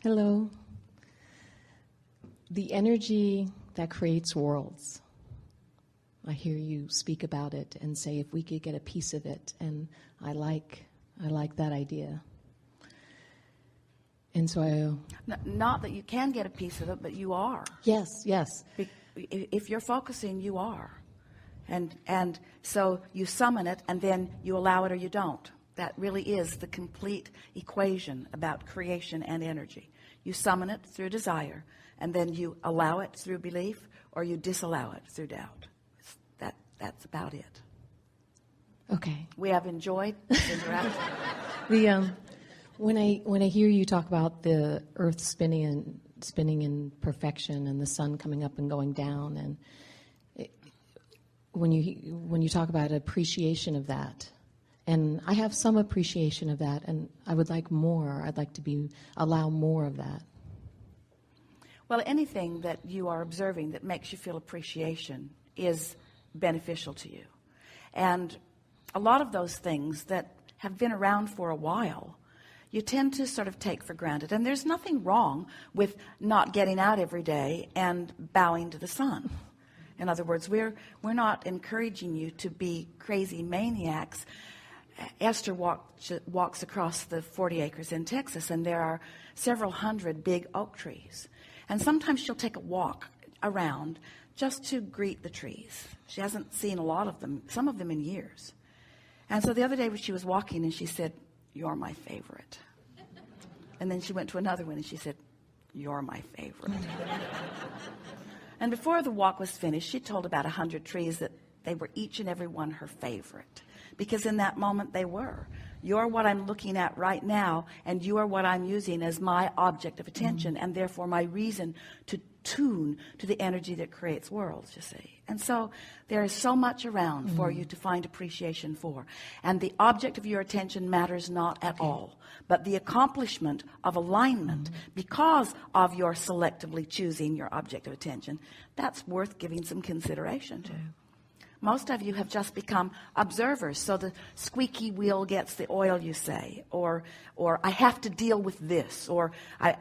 Hello. The energy that creates worlds. I hear you speak about it and say if we could get a piece of it, and I like that idea. And so not that you can get a piece of it, but you are. Yes. If you're focusing, you are. And so you summon it, and then you allow it or you don't. That really is the complete equation about creation and energy. You summon it through desire, and then you allow it through belief, or you disallow it through doubt. That's about it. Okay. We have enjoyed this interaction. When I hear you talk about the Earth spinning in perfection and the sun coming up and going down, and when you talk about appreciation of that, and I have some appreciation of that, and I would like more. I'd like to allow more of that. Well, anything that you are observing that makes you feel appreciation is beneficial to you. And a lot of those things that have been around for a while, you tend to sort of take for granted. And there's nothing wrong with not getting out every day and bowing to the sun. In other words, we're not encouraging you to be crazy maniacs. Esther walks across the 40 acres in Texas, and there are several hundred big oak trees. And sometimes she'll take a walk around just to greet the trees. She hasn't seen a lot of them, some of them in years. And so the other day she was walking, and she said, "You're my favorite." And then she went to another one, and she said, "You're my favorite." And before the walk was finished, she told about 100 trees that they were each and every one her favorite. Because in that moment they were. You're what I'm looking at right now, and you are what I'm using as my object of attention, and therefore my reason to tune to the energy that creates worlds, you see. And so there is so much around for you to find appreciation for. And the object of your attention matters not at all, but the accomplishment of alignment because of your selectively choosing your object of attention, that's worth giving some consideration to. Most of you have just become observers. So the squeaky wheel gets the oil, you say, or I have to deal with this, or I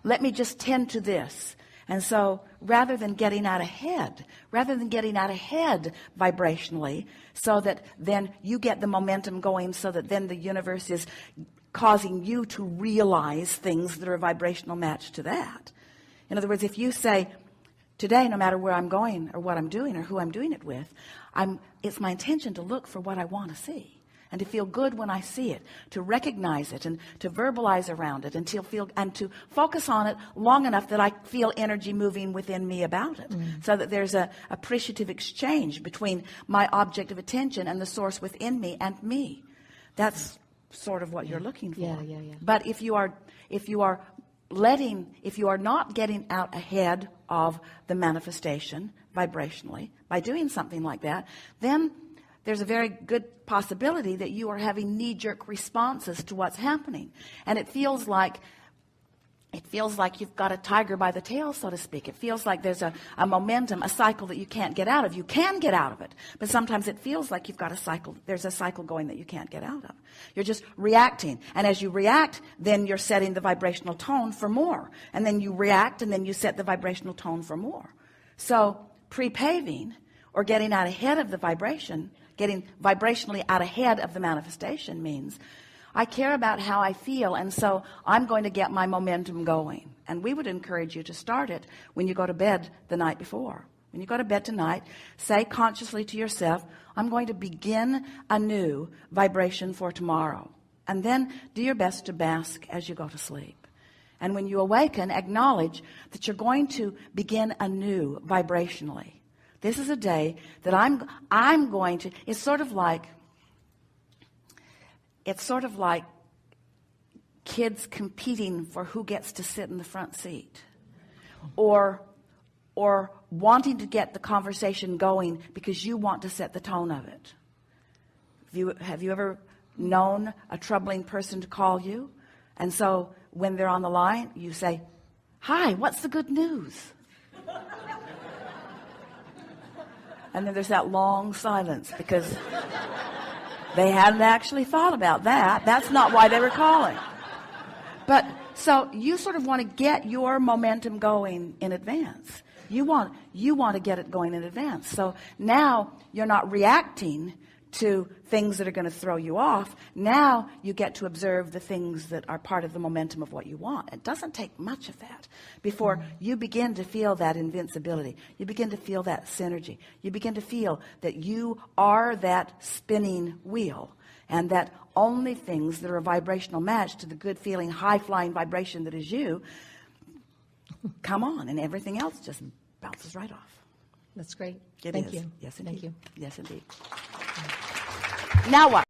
let me just tend to this. And so rather than getting out ahead vibrationally, so that then you get the momentum going, so that then the universe is causing you to realize things that are a vibrational match to that. In other words, if you say, today, no matter where I'm going or what I'm doing or who I'm doing it with, it's my intention to look for what I want to see and to feel good when I see it, to recognize it and to verbalize around it and to focus on it long enough that I feel energy moving within me about it, so that there's a appreciative exchange between my object of attention and the source within me and me. That's sort of what you're looking for. Yeah. But if you are not getting out ahead of the manifestation vibrationally by doing something like that, then there's a very good possibility that you are having knee-jerk responses to what's happening. And it feels like you've got a tiger by the tail, so to speak. It feels like there's a momentum, a cycle that you can't get out of. You can get out of it, but sometimes it feels like you've got a cycle. There's a cycle going that you can't get out of. You're just reacting. And as you react, then you're setting the vibrational tone for more. And then you react, and then you set the vibrational tone for more. So pre-paving, or getting out ahead of the vibration, getting vibrationally out ahead of the manifestation, means I care about how I feel, and so I'm going to get my momentum going. And we would encourage you to start it when you go to bed the night before. When you go to bed tonight, say consciously to yourself, I'm going to begin a new vibration for tomorrow. And then do your best to bask as you go to sleep. And when you awaken, acknowledge that you're going to begin anew vibrationally. This is a day that I'm going to, it's sort of like kids competing for who gets to sit in the front seat, or wanting to get the conversation going because you want to set the tone of it. Have you ever known a troubling person to call you? And so when they're on the line, you say, "Hi, what's the good news?" And then there's that long silence because they hadn't actually thought about that. That's not why they were calling. But So you sort of want to get your momentum going in advance. You want to get it going in advance. So now you're not reacting to things that are going to throw you off. Now you get to observe the things that are part of the momentum of what you want. It doesn't take much of that before you begin to feel that invincibility. You begin to feel that synergy. You begin to feel that you are that spinning wheel, and that only things that are a vibrational match to the good feeling, high flying vibration that is you come on, and everything else just bounces right off. That's great. It Thank is. you. Yes, indeed. Thank you. Yes, indeed. Now what?